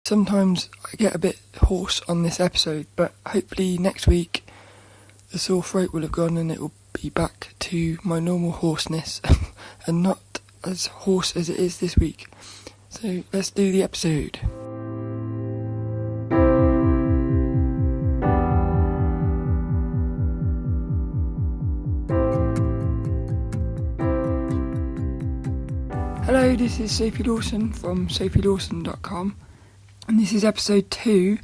Sometimes I get a bit hoarse on this episode, but hopefully next week the sore throat will have gone and it will be back to my normal hoarseness and not as hoarse as it is this week. So let's do the episode. Hello, this is Sophie Lawson from sophielawson.com, and this is episode 2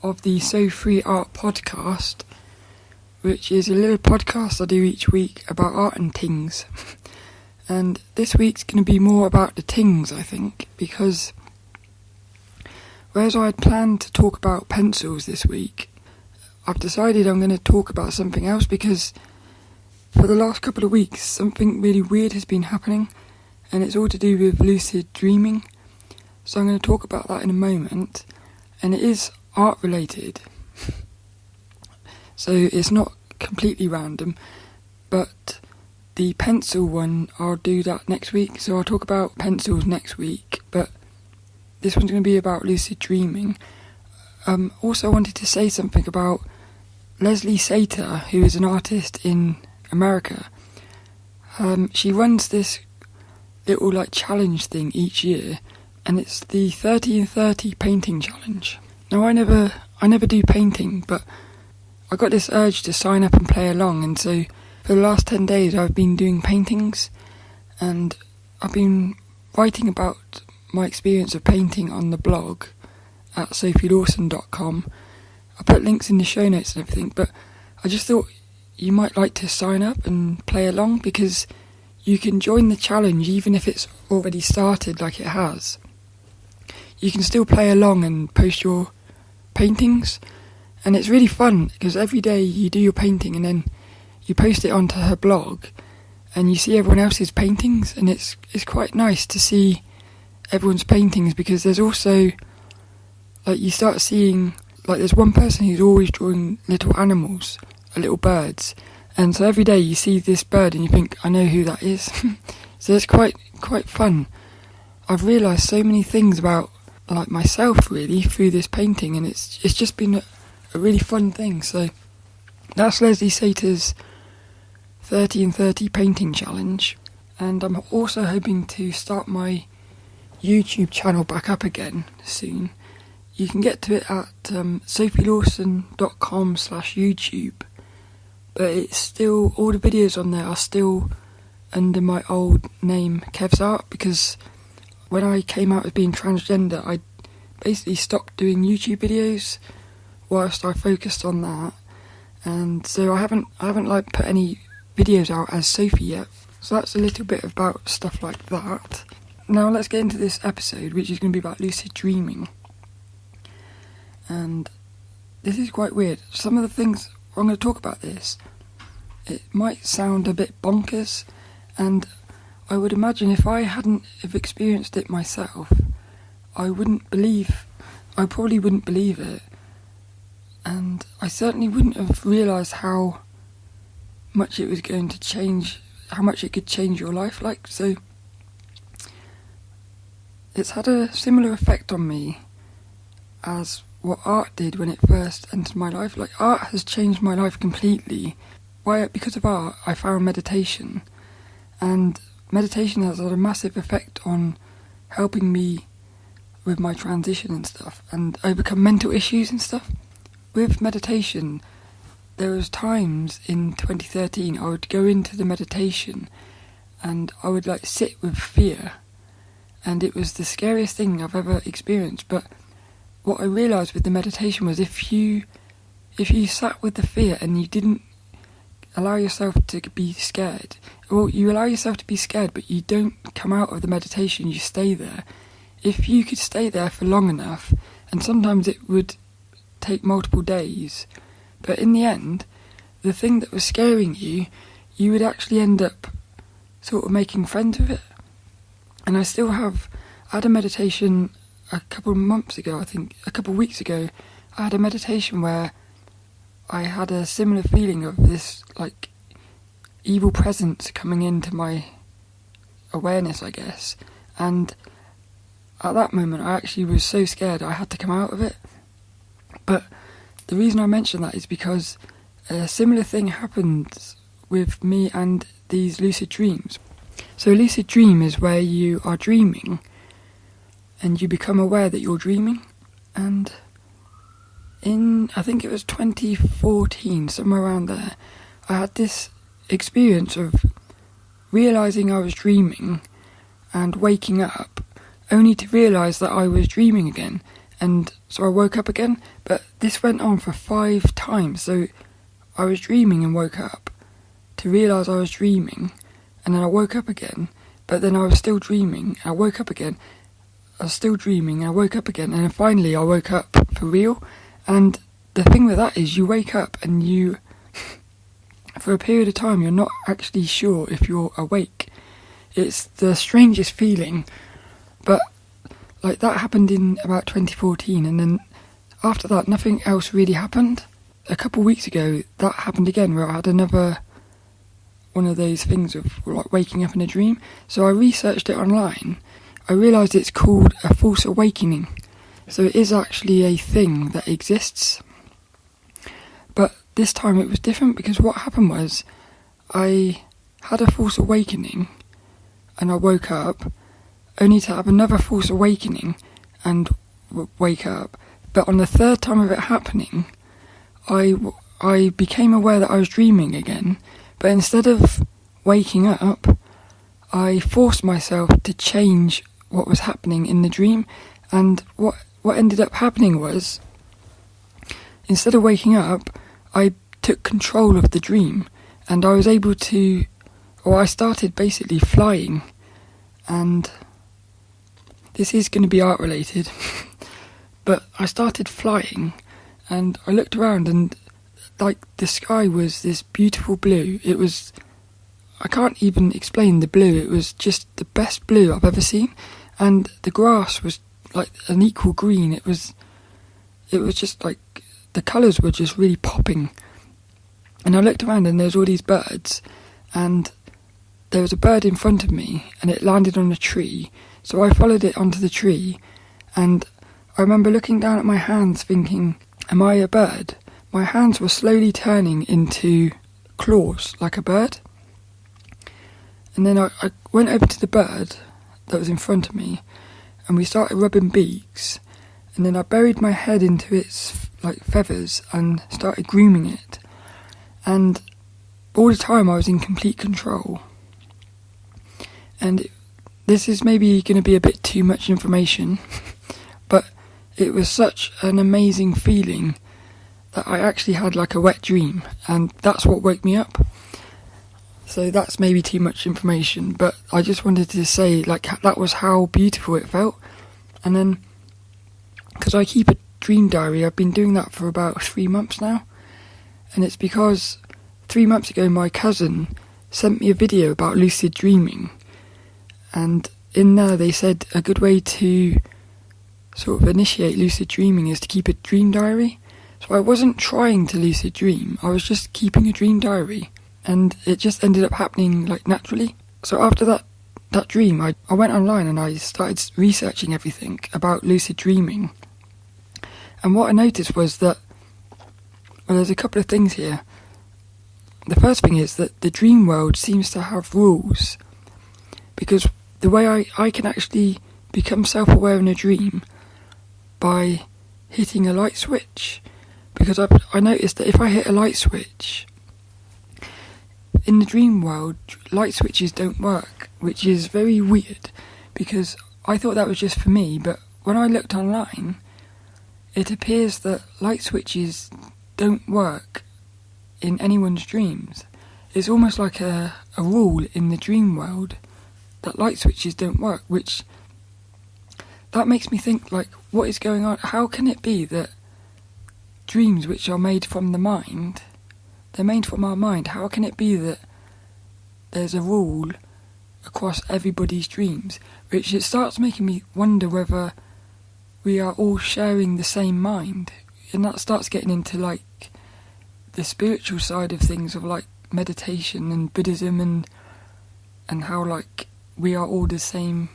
of the So Free Art podcast, which is a little podcast I do each week about art and things. And this week's going to be more about the things, I think, because whereas I had planned to talk about pencils this week, I've decided I'm going to talk about something else because for the last couple of weeks something really weird has been happening, and it's all to do with lucid dreaming. So I'm going to talk about that in a moment, and it is art related. So it's not completely random, but the pencil one, I'll do that next week. So I'll talk about pencils next week, but this one's going to be about lucid dreaming. Also I wanted to say something about Leslie Sater, who is an artist in America. She runs this little challenge thing each year, and it's the 30 and 30 painting challenge. Now I never do painting, but I got this urge to sign up and play along, and so for the last 10 days I've been doing paintings, and I've been writing about my experience of painting on the blog at sophielawson.com. I put links in the show notes and everything, but I just thought you might like to sign up and play along, because you can join the challenge even if it's already started like it has. You can still play along and post your paintings, and it's really fun because every day you do your painting and then you post it onto her blog and you see everyone else's paintings, and it's quite nice to see everyone's paintings, because there's also you start seeing there's one person who's always drawing little animals, little birds, and so every day you see this bird and you think, I know who that is. So it's quite fun. I've realised so many things about myself really through this painting, and it's just been a really fun thing. So that's Leslie Sater's 30 and 30 painting challenge, and I'm also hoping to start my YouTube channel back up again soon. You can get to it at sophielawson.com/YouTube, but it's still, all the videos on there are still under my old name Kev's Art, because when I came out as being transgender I basically stopped doing YouTube videos whilst I focused on that, and so I haven't put any videos out as Sophie yet. So that's a little bit about stuff like that. Now let's get into this episode, which is going to be about lucid dreaming. And this is quite weird. Some of the things I'm going to talk about this, it might sound a bit bonkers, and I would imagine if I hadn't have experienced it myself, I probably wouldn't believe it, and I certainly wouldn't have realised how much it was going to change, how much it could change your life. So it's had a similar effect on me as what art did when it first entered my life. Art has changed my life completely. Because of art I found meditation, and meditation has had a massive effect on helping me with my transition and stuff, and overcome mental issues and stuff. With meditation, there was times in 2013 I would go into the meditation and I would sit with fear, and it was the scariest thing I've ever experienced. But what I realised with the meditation was if you sat with the fear and you didn't allow yourself to be scared, or you allow yourself to be scared but you don't come out of the meditation, you stay there. If you could stay there for long enough, and sometimes it would take multiple days, but in the end, the thing that was scaring you, you would actually end up sort of making friends with it. And I had a meditation a couple of months ago, I think, a couple of weeks ago. I had a meditation where I had a similar feeling of this evil presence coming into my awareness, I guess, and at that moment I actually was so scared I had to come out of it. But the reason I mention that is because a similar thing happened with me and these lucid dreams. So a lucid dream is where you are dreaming and you become aware that you're dreaming. And I think it was 2014, somewhere around there, I had this experience of realising I was dreaming and waking up, only to realise that I was dreaming again. And so I woke up again, but this went on for 5 times. So I was dreaming and woke up, to realise I was dreaming, and then I woke up again, but then I was still dreaming, I woke up again, I was still dreaming, I woke up again, and then finally I woke up for real. And the thing with that is you wake up and you, for a period of time, you're not actually sure if you're awake. It's the strangest feeling, but like that happened in about 2014, and then after that nothing else really happened. A couple of weeks ago that happened again, where I had another one of those things of like waking up in a dream. So I researched it online. I realised it's called a false awakening. So it is actually a thing that exists. But this time it was different, because what happened was I had a false awakening and I woke up, only to have another false awakening and wake up. But on the third time of it happening, I became aware that I was dreaming again, but instead of waking up, I forced myself to change what was happening in the dream. And what ended up happening was, instead of waking up, I took control of the dream, and I was able to, I started basically flying. And this is going to be art related, but I started flying and I looked around, and like the sky was this beautiful blue. It was, I can't even explain the blue, it was just the best blue I've ever seen. And the grass was like an equal green. It was just like, the colours were just really popping. And I looked around and there was all these birds, and there was a bird in front of me and it landed on a tree. So I followed it onto the tree, and I remember looking down at my hands thinking, am I a bird? My hands were slowly turning into claws like a bird. And then I went over to the bird that was in front of me, and we started rubbing beaks, and then I buried my head into its like feathers and started grooming it. And all the time I was in complete control. And this is maybe going to be a bit too much information, but it was such an amazing feeling that I actually had like a wet dream, and that's what woke me up. So that's maybe too much information, but I just wanted to say like that was how beautiful it felt. And then, because I keep a dream diary, I've been doing that for about 3 months now, and it's because 3 months ago my cousin sent me a video about lucid dreaming, and in there they said a good way to sort of initiate lucid dreaming is to keep a dream diary. So I wasn't trying to lucid dream, I was just keeping a dream diary, and it just ended up happening like naturally. So after that dream, I went online and I started researching everything about lucid dreaming. And what I noticed was that, well, there's a couple of things here. The first thing is that the dream world seems to have rules, because the way I can actually become self-aware in a dream by hitting a light switch, because I noticed that if I hit a light switch, in the dream world, light switches don't work, which is very weird, because I thought that was just for me, but when I looked online, it appears that light switches don't work in anyone's dreams. It's almost like a rule in the dream world that light switches don't work, which that makes me think, like, what is going on? How can it be that dreams which are made from the mind, they're made from our mind, how can it be that there's a rule across everybody's dreams? Which it starts making me wonder whether we are all sharing the same mind, and that starts getting into like the spiritual side of things, of like meditation and Buddhism, and how like we are all the same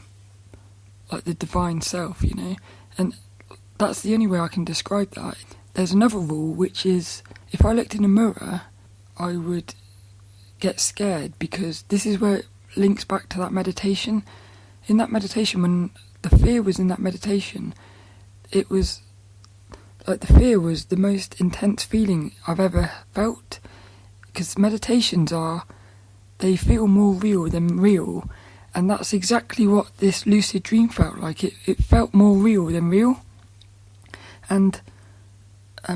like the divine self, you know, and that's the only way I can describe that. There's another rule, which is if I looked in a mirror, I would get scared, because this is where it links back to that meditation. In that meditation, when the fear was in that meditation, it was like the fear was the most intense feeling I've ever felt, because meditations they feel more real than real, and that's exactly what this lucid dream felt like. It felt more real than real. And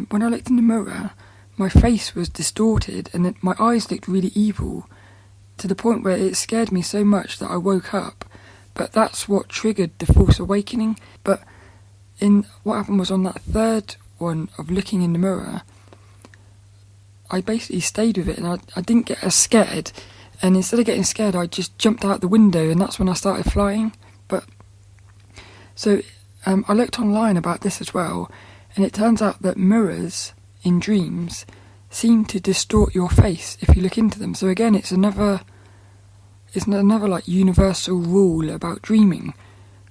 when I looked in the mirror, my face was distorted and my eyes looked really evil, to the point where it scared me so much that I woke up. But that's what triggered the false awakening. But what happened was, on that third one of looking in the mirror, I basically stayed with it, and I didn't get as scared. And instead of getting scared, I just jumped out the window, and that's when I started flying. But so I looked online about this as well, and it turns out that mirrors in dreams seem to distort your face if you look into them. So again, it's another like universal rule about dreaming,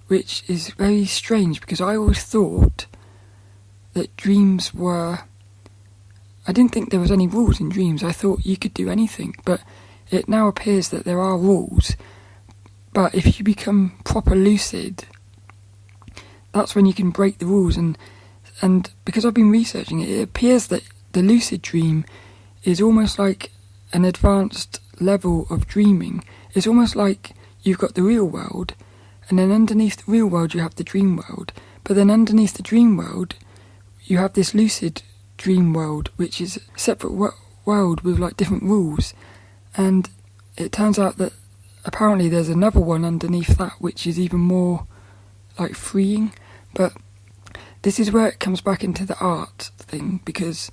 which is very strange, because I always thought that dreams were... I didn't think there was any rules in dreams. I thought you could do anything, but it now appears that there are rules. But if you become proper lucid, that's when you can break the rules. And because I've been researching it, it appears that the lucid dream is almost like an advanced level of dreaming. It's almost like you've got the real world, and then underneath the real world you have the dream world. But then underneath the dream world you have this lucid dream world, which is a separate world with like different rules. And it turns out that apparently there's another one underneath that which is even more like freeing. But this is where it comes back into the art thing, because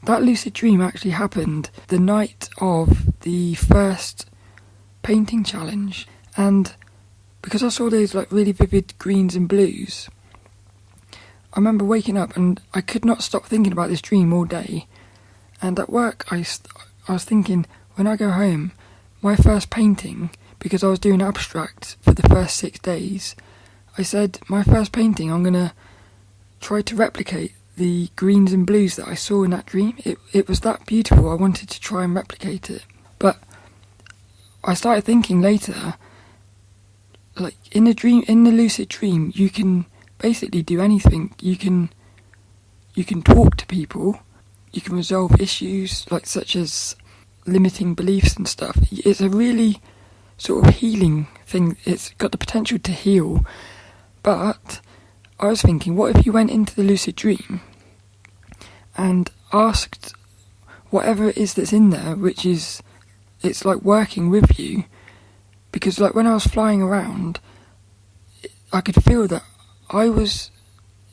that lucid dream actually happened the night of the first painting challenge. And because I saw those like really vivid greens and blues, I remember waking up and I could not stop thinking about this dream all day. And at work I was thinking, when I go home, my first painting, because I was doing abstract for the first 6 days, I said, my first painting, I'm going to try to replicate the greens and blues that I saw in that dream. It was that beautiful, I wanted to try and replicate it. But I started thinking later, like in the lucid dream, you can basically do anything. You can talk to people, you can resolve issues like such as limiting beliefs and stuff. It's a really sort of healing thing. It's got the potential to heal. But I was thinking, what if you went into the lucid dream and asked whatever it is that's in there, which is, it's like working with you. Because like when I was flying around, I could feel that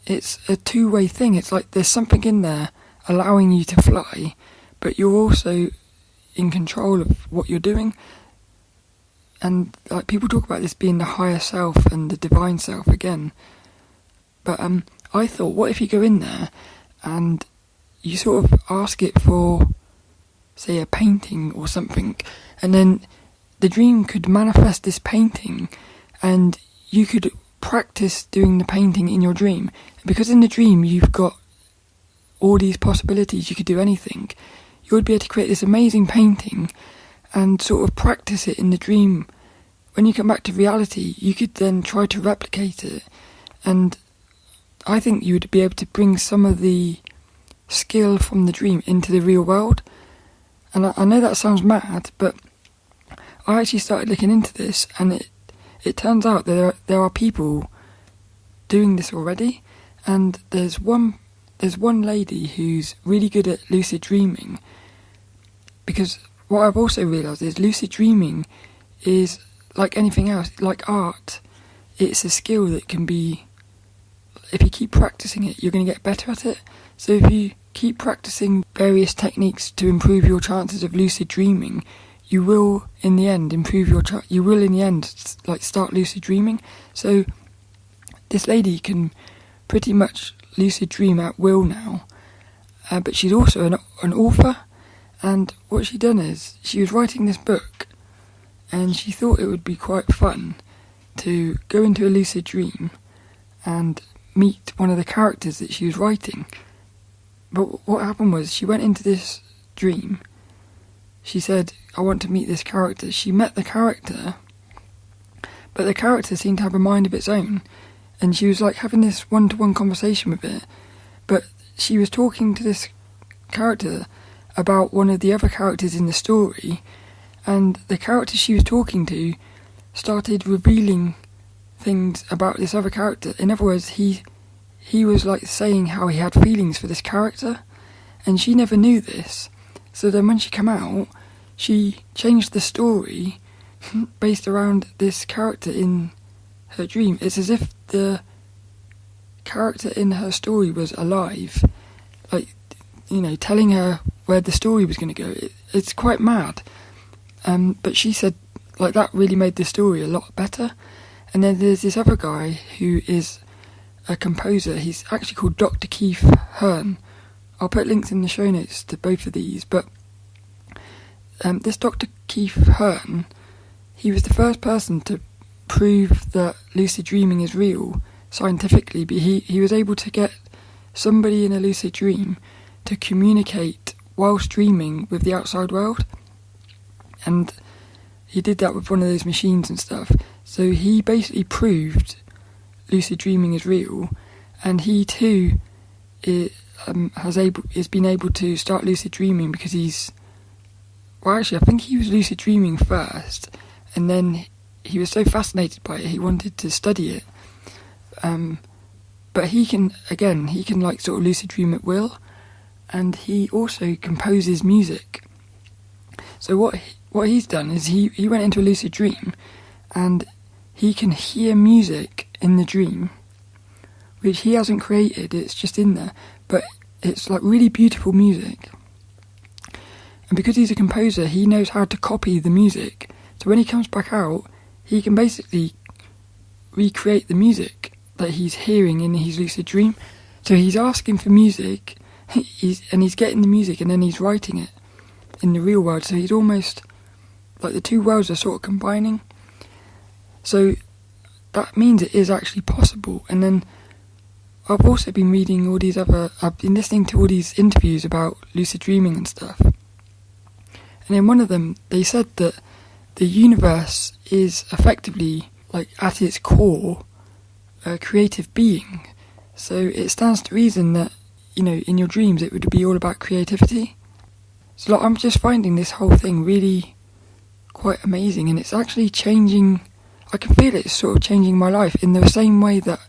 it's a two-way thing. It's like there's something in there allowing you to fly, but you're also in control of what you're doing. And like people talk about this being the higher self and the divine self again. But I thought, what if you go in there and you sort of ask it for, say, a painting or something, and then the dream could manifest this painting, and you could practice doing the painting in your dream. Because in the dream you've got all these possibilities, you could do anything. You would be able to create this amazing painting and sort of practice it in the dream. When you come back to reality, you could then try to replicate it. And I think you would be able to bring some of the skill from the dream into the real world. And I know that sounds mad, but I actually started looking into this, and it turns out that there are people doing this already. And there's one lady who's really good at lucid dreaming, because what I've also realised is lucid dreaming is like anything else, like art. It's a skill that can be, if you keep practicing it, you're going to get better at it. So if you keep practicing various techniques to improve your chances of lucid dreaming, you will in the end start lucid dreaming. So this lady can pretty much lucid dream at will now, but she's also an author. And what she'd done is she was writing this book, and she thought it would be quite fun to go into a lucid dream and meet one of the characters that she was writing. But what happened was, she went into this dream. She said, I want to meet this character. She met the character, but the character seemed to have a mind of its own, and she was like having this one-to-one conversation with it, but she was talking to this character about one of the other characters in the story, and the character she was talking to started revealing things about this other character. In other words, he was like saying how he had feelings for this character, and she never knew this. So then when she came out, she changed the story based around this character in her dream. It's as if the character in her story was alive, like, telling her where the story was going to go. It's quite mad. But she said, like, that really made the story a lot better. And then there's this other guy who is a composer. He's actually called Dr. Keith Hearn. I'll put links in the show notes to both of these. But this Dr. Keith Hearn, he was the first person to prove that lucid dreaming is real scientifically. But he was able to get somebody in a lucid dream to communicate whilst dreaming with the outside world. And he did that with one of those machines and stuff. So he basically proved lucid dreaming is real, and he too has been able to start lucid dreaming because I think he was lucid dreaming first, and then he was so fascinated by it he wanted to study it. But he can like sort of lucid dream at will, and he also composes music. So what he's done is he went into a lucid dream, and he can hear music in the dream, which he hasn't created, it's just in there, but it's like really beautiful music. And because he's a composer, he knows how to copy the music, so when he comes back out, he can basically recreate the music that he's hearing in his lucid dream. So he's asking for music, he's getting the music, and then he's writing it in the real world, so he's almost like the two worlds are sort of combining. So that means it is actually possible. And then I've also been reading I've been listening to all these interviews about lucid dreaming and stuff. And in one of them, they said that the universe is effectively, like, at its core, a creative being. So it stands to reason that, in your dreams it would be all about creativity. So I'm just finding this whole thing really quite amazing, and it's actually changing. I can feel it's sort of changing my life in the same way that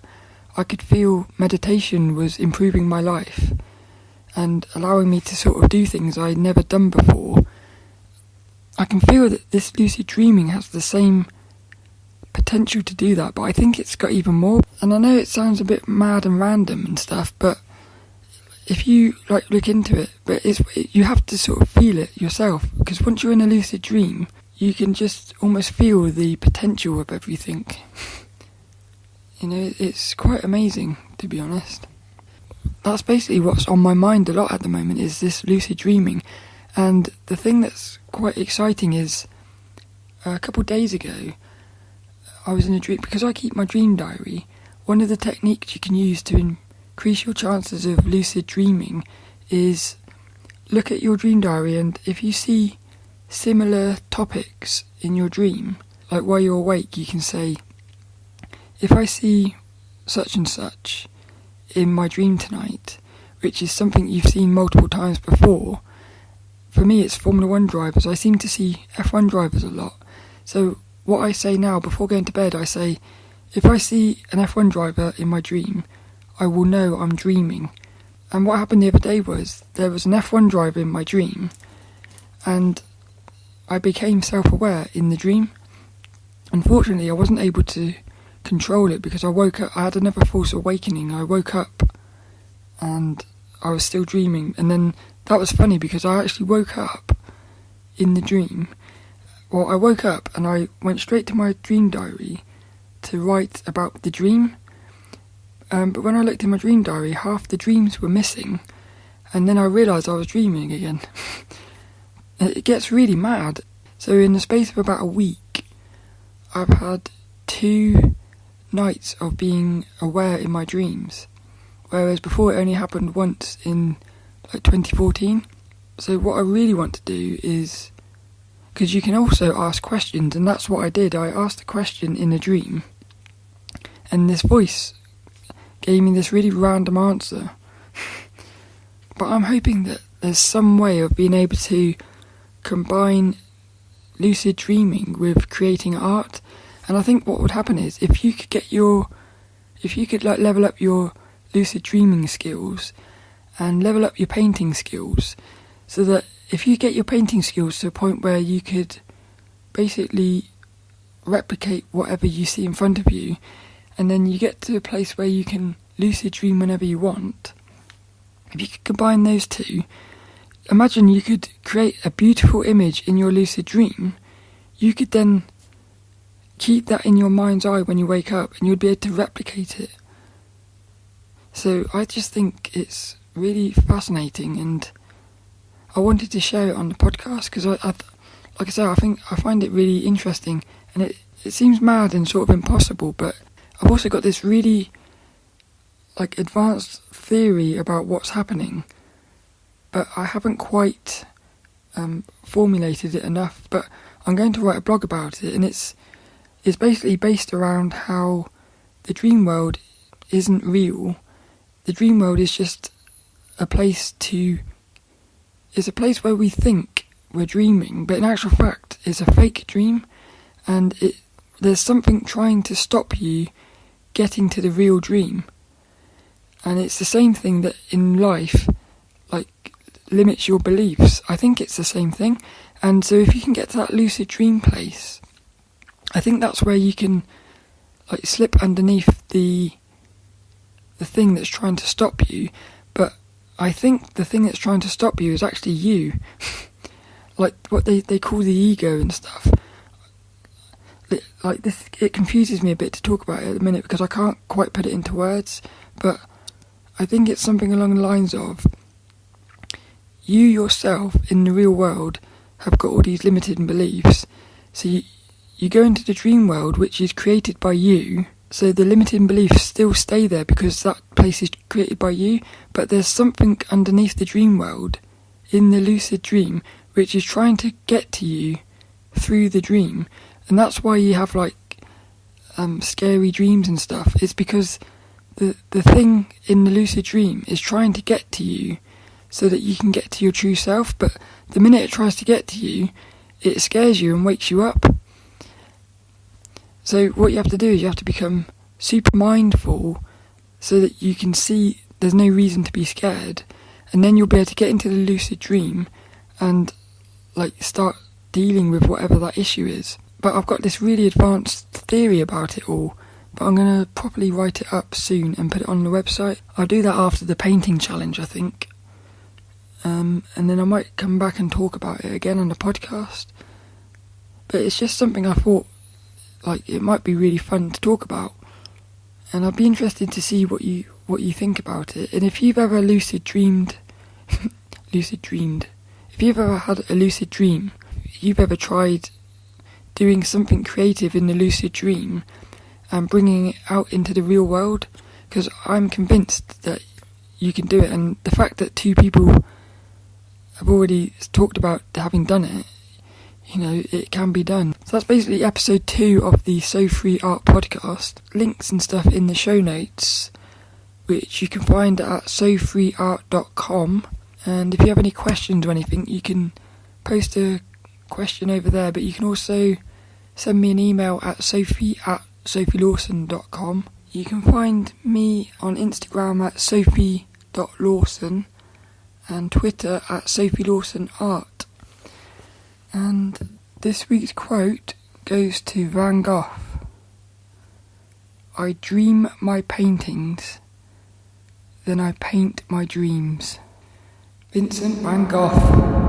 I could feel meditation was improving my life and allowing me to sort of do things I'd never done before. I can feel that this lucid dreaming has the same potential to do that, but I think it's got even more. And I know it sounds a bit mad and random and stuff, but if you look into it, but you have to sort of feel it yourself, because once you're in a lucid dream, you can just almost feel the potential of everything. It's quite amazing, to be honest. That's basically what's on my mind a lot at the moment, is this lucid dreaming. And the thing that's quite exciting is, a couple of days ago, I was in a dream. Because I keep my dream diary, one of the techniques you can use to increase your chances of lucid dreaming is look at your dream diary, and if you see similar topics in your dream, like while you're awake, you can say, if I see such and such in my dream tonight, which is something you've seen multiple times before. For me, it's Formula 1 drivers. I seem to see F1 drivers a lot. So what I say now, before going to bed, I say, if I see an F1 driver in my dream, I will know I'm dreaming. And what happened the other day was, there was an F1 driver in my dream, and I became self-aware in the dream. Unfortunately, I wasn't able to control it because I woke up. I had another false awakening. I woke up and I was still dreaming, and then that was funny because I actually woke up in the dream. Well, I woke up and I went straight to my dream diary to write about the dream. But when I looked in my dream diary, half the dreams were missing, and then I realised I was dreaming again. It gets really mad. So in the space of about a week, I've had 2 nights of being aware in my dreams, whereas before it only happened once in 2014. So what I really want to do is, because you can also ask questions, and that's what I did. I asked a question in a dream, and this voice gave me this really random answer. But I'm hoping that there's some way of being able to combine lucid dreaming with creating art. And I think what would happen is if you could level up your lucid dreaming skills and level up your painting skills, so that if you get your painting skills to a point where you could basically replicate whatever you see in front of you, and then you get to a place where you can lucid dream whenever you want. If you could combine those two, imagine you could create a beautiful image in your lucid dream. You could then keep that in your mind's eye when you wake up, and you'd be able to replicate it. So I just think it's really fascinating, and I wanted to share it on the podcast because like I say, I find it really interesting, and it seems mad and sort of impossible, but I've also got this really advanced theory about what's happening, but I haven't quite formulated it enough. But I'm going to write a blog about it, and it's basically based around how the dream world isn't real. The dream world is just a place where we think we're dreaming, but in actual fact it's a fake dream, and there's something trying to stop you getting to the real dream. And it's the same thing that in life limits your beliefs. I think it's the same thing. And so if you can get to that lucid dream place, I think that's where you can slip underneath the thing that's trying to stop you. But I think the thing that's trying to stop you is actually you. What they call the ego and stuff. This, it confuses me a bit to talk about it at the minute because I can't quite put it into words, but I think it's something along the lines of, you yourself in the real world have got all these limited beliefs, so you go into the dream world, which is created by you, so the limiting beliefs still stay there because that place is created by you, but there's something underneath the dream world in the lucid dream which is trying to get to you through the dream. And that's why you have scary dreams and stuff. It's because the thing in the lucid dream is trying to get to you so that you can get to your true self, but the minute it tries to get to you, it scares you and wakes you up. So what you have to do is you have to become super mindful so that you can see there's no reason to be scared, and then you'll be able to get into the lucid dream and start dealing with whatever that issue is. But I've got this really advanced theory about it all, but I'm going to properly write it up soon and put it on the website. I'll do that after the painting challenge, I think. And then I might come back and talk about it again on the podcast. But it's just something I thought, it might be really fun to talk about. And I'd be interested to see what you think about it. And if you've ever if you've ever had a lucid dream, if you've ever tried doing something creative in the lucid dream and bringing it out into the real world, because I'm convinced that you can do it, and the fact that 2 people have already talked about having done it, it can be done. So that's basically episode 2 of the So Free Art podcast. Links and stuff in the show notes, which you can find at sofreeart.com. And if you have any questions or anything, you can post a question over there, but you can also send me an email at sophie@sophielawson.com. You can find me on Instagram at sophie.lawson and Twitter at sophielawsonart. And this week's quote goes to Van Gogh. I dream my paintings, then I paint my dreams. Vincent Van Gogh.